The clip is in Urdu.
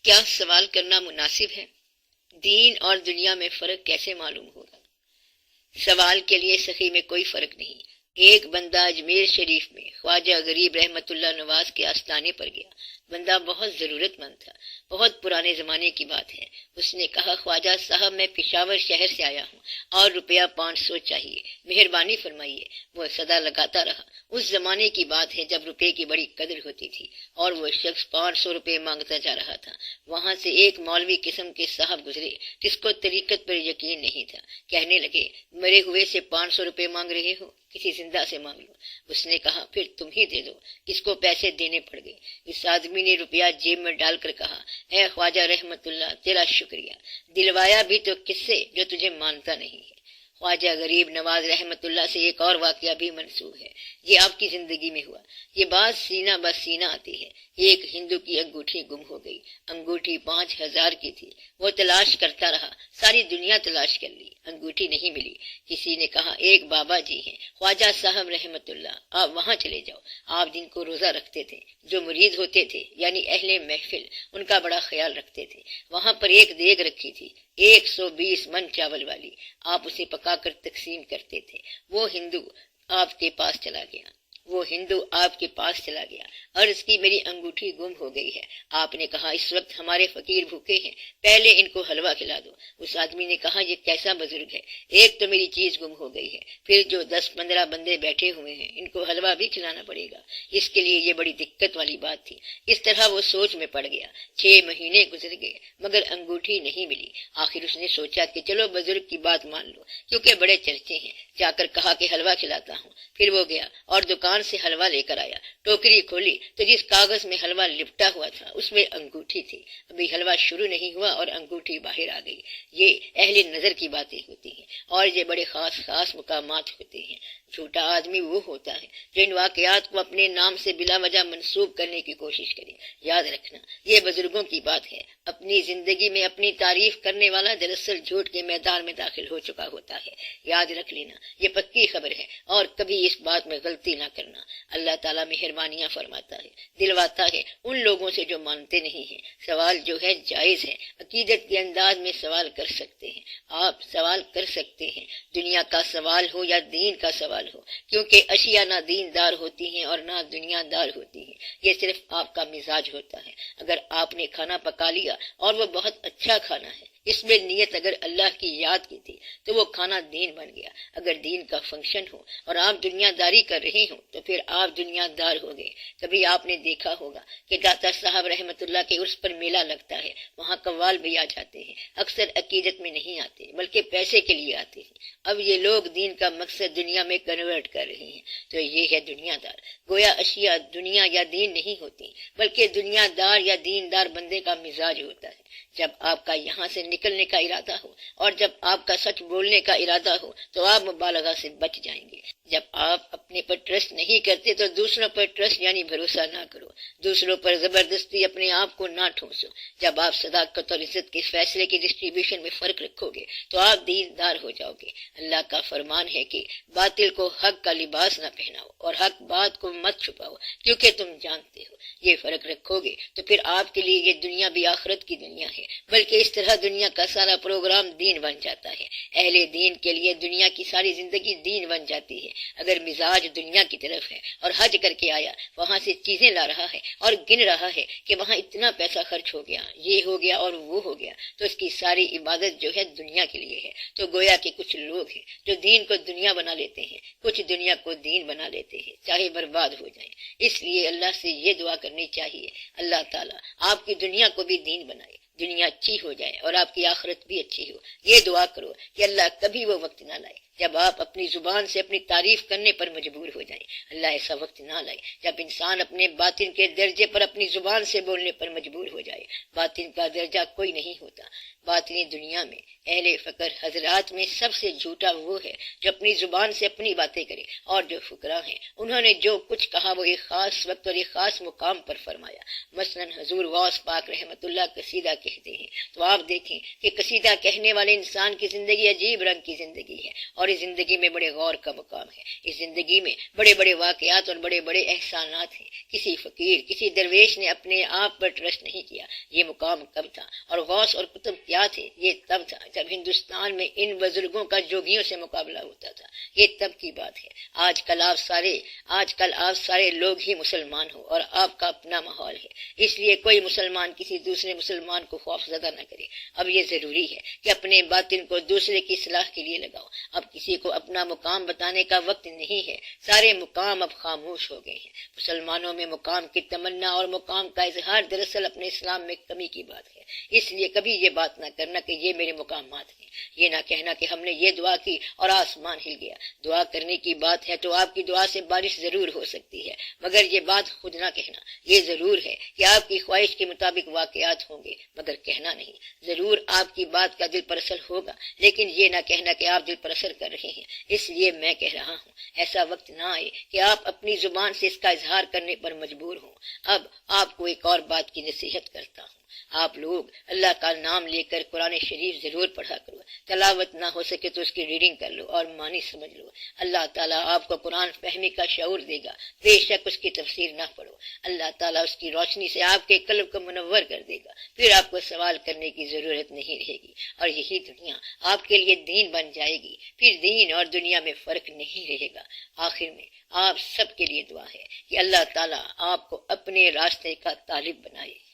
کیا سوال کرنا مناسب ہے؟ دین اور دنیا میں فرق کیسے معلوم ہوگا؟ سوال کے لیے سخی میں کوئی فرق نہیں۔ ایک بندہ اجمیر شریف میں خواجہ غریب رحمت اللہ نواز کے آستانے پر گیا۔ بندہ بہت ضرورت مند تھا، بہت پرانے زمانے کی بات ہے۔ اس نے کہا، خواجہ صاحب میں پشاور شہر سے آیا ہوں اور روپیہ 500 چاہیے، مہربانی فرمائیے۔ وہ صدا لگاتا رہا۔ اس زمانے کی بات ہے جب روپے کی بڑی قدر ہوتی تھی اور وہ شخص 500 روپے مانگتا جا رہا تھا۔ وہاں سے ایک مولوی قسم کے صاحب گزرے جس کو طریقت پر یقین نہیں تھا۔ کہنے لگے، مرے ہوئے سے 500 روپے مانگ رہے ہو، کسی زندہ سے مانگ لو۔ اس نے کہا، پھر تم ہی دے دو۔ اس کو پیسے دینے پڑ گئے۔ اس آدمی نے روپیہ جیب میں ڈال کر کہا، اے خواجہ رحمت اللہ، تیرا شکریہ، دلوایا بھی تو کس سے جو تجھے مانتا نہیں ہے۔ خواجہ غریب نواز رحمت اللہ سے ایک اور واقعہ بھی منسوب ہے، یہ آپ کی زندگی میں ہوا۔ یہ بات سینہ بہ سینہ آتی ہے۔ ایک ہندو کی انگوٹھی گم ہو گئی۔ انگوٹھی 5000 کی تھی۔ وہ تلاش کرتا رہا، ساری دنیا تلاش کر لی، انگوٹھی نہیں ملی۔ کسی نے کہا، ایک بابا جی ہیں خواجہ صاحب رحمت اللہ، آپ وہاں چلے جاؤ۔ آپ دن کو روزہ رکھتے تھے، جو مرید ہوتے تھے یعنی اہل محفل ان کا بڑا خیال رکھتے تھے۔ وہاں پر ایک دیگ رکھی تھی 120 من چاول والی، آپ اسے پکا کر تقسیم کرتے تھے۔ وہ ہندو آپ کے پاس چلا گیا، عرض کی، میری انگوٹھی گم ہو گئی ہے۔ آپ نے کہا، اس وقت ہمارے فقیر بھوکے ہیں، پہلے ان کو حلوہ کھلا دو۔ اس آدمی نے کہا، یہ کیسا بزرگ ہے، ایک تو میری چیز گم ہو گئی ہے، پھر جو 10-15 بندے بیٹھے ہوئے ہیں ان کو حلوہ بھی کھلانا پڑے گا۔ اس کے لیے یہ بڑی دقت والی بات تھی۔ اس طرح وہ سوچ میں پڑ گیا۔ 6 مہینے گزر گئے مگر انگوٹھی نہیں ملی۔ آخر اس نے سوچا کہ چلو بزرگ کی بات مان لو، کیونکہ بڑے چرچے ہیں۔ جا کر کہا کہ حلوہ کھلاتا ہوں۔ پھر وہ گیا اور دکان سے حلوہ لے کر آیا۔ ٹوکری کھولی تو جس کاغذ میں حلوہ لپٹا ہوا تھا اس میں انگوٹھی تھی۔ ابھی حلوہ شروع نہیں ہوا اور انگوٹھی باہر آ گئی۔ یہ اہل نظر کی باتیں ہوتی ہیں اور یہ بڑے خاص مقامات ہوتے ہیں۔ جھوٹا آدمی وہ ہوتا ہے جو ان واقعات کو اپنے نام سے بلا وجہ منسوب کرنے کی کوشش کرے۔ یاد رکھنا، یہ بزرگوں کی بات ہے۔ اپنی زندگی میں اپنی تعریف کرنے والا دراصل جھوٹ کے میدان میں داخل ہو چکا ہوتا ہے۔ یاد رکھ لینا، یہ پکی خبر ہے اور کبھی اس بات میں غلطی نہ کرنا۔ اللہ تعالیٰ مہربانیاں فرماتا ہے، دلواتا ہے ان لوگوں سے جو مانتے نہیں ہیں۔ سوال جو ہے جائز ہے، عقیدت کے انداز میں سوال کر سکتے ہیں۔ آپ سوال کر سکتے ہیں، دنیا کا سوال ہو یا دین کا سوال ہو، کیونکہ اشیاء نہ دین دار ہوتی ہیں اور نہ دنیا دار ہوتی ہیں۔ یہ صرف آپ کا مزاج ہوتا ہے۔ اگر آپ نے کھانا پکا لیا اور وہ بہت اچھا کھانا ہے، اس میں نیت اگر اللہ کی یاد کی تھی تو وہ کھانا دین بن گیا۔ اگر دین کا فنکشن ہو اور آپ دنیا داری کر رہے ہوں تو پھر آپ دنیا دار ہو گئے۔ کبھی آپ نے دیکھا ہوگا کہ داتا صاحب رحمت اللہ کے عرس پر میلہ لگتا ہے، وہاں قوال بھی آ جاتے ہیں۔ اکثر عقیدت میں نہیں آتے بلکہ پیسے کے لیے آتے ہیں۔ اب یہ لوگ دین کا مقصد دنیا میں کنورٹ کر رہے ہیں، تو یہ ہے دنیا دار۔ گویا اشیاء دنیا یا دین نہیں ہوتی بلکہ دنیا دار یا دین دار بندے کا مزاج ہوتا ہے۔ جب آپ کا یہاں سے نکلنے کا ارادہ ہو اور جب آپ کا سچ بولنے کا ارادہ ہو تو آپ مبالغہ سے بچ جائیں گے۔ جب آپ اپنے پر ٹرسٹ نہیں کرتے تو دوسروں پر ٹرسٹ یعنی بھروسہ نہ کرو۔ دوسروں پر زبردستی اپنے آپ کو نہ ٹھونسو۔ جب آپ صداقت اور عزت کے فیصلے کی ڈسٹریبیوشن میں فرق رکھو گے تو آپ دیندار ہو جاؤ گے۔ اللہ کا فرمان ہے کہ باطل کو حق کا لباس نہ پہناؤ اور حق بات کو مت چھپاؤ، کیونکہ تم جانتے ہو۔ یہ فرق رکھو گے تو پھر آپ کے لیے یہ دنیا بھی آخرت کی دنیا ہے، بلکہ اس طرح دنیا کا سارا پروگرام دین بن جاتا ہے۔ اہل دین کے لیے دنیا کی ساری زندگی دین بن جاتی ہے۔ اگر مزاج دنیا کی طرف ہے اور حج کر کے آیا، وہاں سے چیزیں لا رہا ہے اور گن رہا ہے کہ وہاں اتنا پیسہ خرچ ہو گیا، یہ ہو گیا اور وہ ہو گیا، تو اس کی ساری عبادت جو ہے دنیا کے لیے ہے۔ تو گویا کہ کچھ لوگ ہیں جو دین کو دنیا بنا لیتے ہیں، کچھ دنیا کو دین بنا لیتے ہیں، چاہے برباد ہو جائیں۔ اس لیے اللہ سے یہ دعا کرنی چاہیے، اللہ تعالیٰ آپ کی دنیا کو بھی دین بنائے، دنیا اچھی ہو جائے اور آپ کی آخرت بھی اچھی ہو۔ یہ دعا کرو کہ اللہ کبھی وہ وقت نہ لائے جب آپ اپنی زبان سے اپنی تعریف کرنے پر مجبور ہو جائیں۔ اللہ ایسا وقت نہ لائے جب انسان اپنے باطن کے درجے پر اپنی زبان سے بولنے پر مجبور ہو جائے۔ باطن کا درجہ کوئی نہیں ہوتا۔ باطنی دنیا میں اہل فقر حضرات میں سب سے جھوٹا وہ ہے جو اپنی زبان سے اپنی باتیں کرے، اور جو فقراء ہیں انہوں نے جو کچھ کہا وہ ایک خاص وقت اور ایک خاص مقام پر فرمایا۔ مثلا حضور غوث پاک رحمت اللہ قصیدہ کہتے ہیں تو آپ دیکھیں کہ قصیدہ کہنے والے انسان کی زندگی عجیب رنگ کی زندگی ہے، اور ہماری زندگی میں بڑے غور کا مقام ہے۔ اس زندگی میں بڑے بڑے واقعات اور بڑے بڑے احسانات ہیں۔ کسی فقیر، کسی درویش نے اپنے آپ پر ٹرسٹ نہیں کیا۔ یہ مقام کب تھا؟ اور غوث اور قطب کیا تھے؟ یہ تب تھا جب ہندوستان میں ان بزرگوں کا جوگیوں سے مقابلہ ہوتا تھا۔ یہ تب کی بات ہے۔ آج کل آپ سارے لوگ ہی مسلمان ہو اور آپ کا اپنا ماحول ہے، اس لیے کوئی مسلمان کسی دوسرے مسلمان کو خوف زدہ نہ کرے۔ اب یہ ضروری ہے کہ اپنے باطن کو دوسرے کی اصلاح کے لیے لگاؤ۔ اب کسی کو اپنا مقام بتانے کا وقت نہیں ہے، سارے مقام اب خاموش ہو گئے ہیں۔ مسلمانوں میں مقام کی تمنا اور مقام کا اظہار دراصل اپنے اسلام میں کمی کی بات ہے۔ اس لیے کبھی یہ بات نہ کرنا کہ یہ میرے مقامات ہیں، یہ نہ کہنا کہ ہم نے یہ دعا کی اور آسمان ہل گیا۔ دعا کرنے کی بات ہے تو آپ کی دعا سے بارش ضرور ہو سکتی ہے، مگر یہ بات خود نہ کہنا۔ یہ ضرور ہے کہ آپ کی خواہش کے مطابق واقعات ہوں گے، مگر کہنا نہیں۔ ضرور آپ کی بات کا دل پر اثر ہوگا، لیکن یہ نہ کہنا کہ آپ دل پر اثر کر رہے ہیں۔ اس لیے میں کہہ رہا ہوں، ایسا وقت نہ آئے کہ آپ اپنی زبان سے اس کا اظہار کرنے پر مجبور ہوں۔ اب آپ کو ایک اور بات کی نصیحت کرتا ہوں۔ آپ لوگ اللہ کا نام لے کر قرآن شریف ضرور پڑھا کرو۔ تلاوت نہ ہو سکے تو اس کی ریڈنگ کر لو اور معنی سمجھ لو۔ اللہ تعالیٰ آپ کو قرآن فہمی کا شعور دے گا۔ بے شک اس کی تفسیر نہ پڑھو، اللہ تعالیٰ اس کی روشنی سے آپ کے قلب کو منور کر دے گا۔ پھر آپ کو سوال کرنے کی ضرورت نہیں رہے گی، اور یہی دنیا آپ کے لیے دین بن جائے گی۔ پھر دین اور دنیا میں فرق نہیں رہے گا۔ آخر میں آپ سب کے لیے دعا ہے کہ اللہ تعالیٰ آپ کو اپنے راستے کا طالب بنائے۔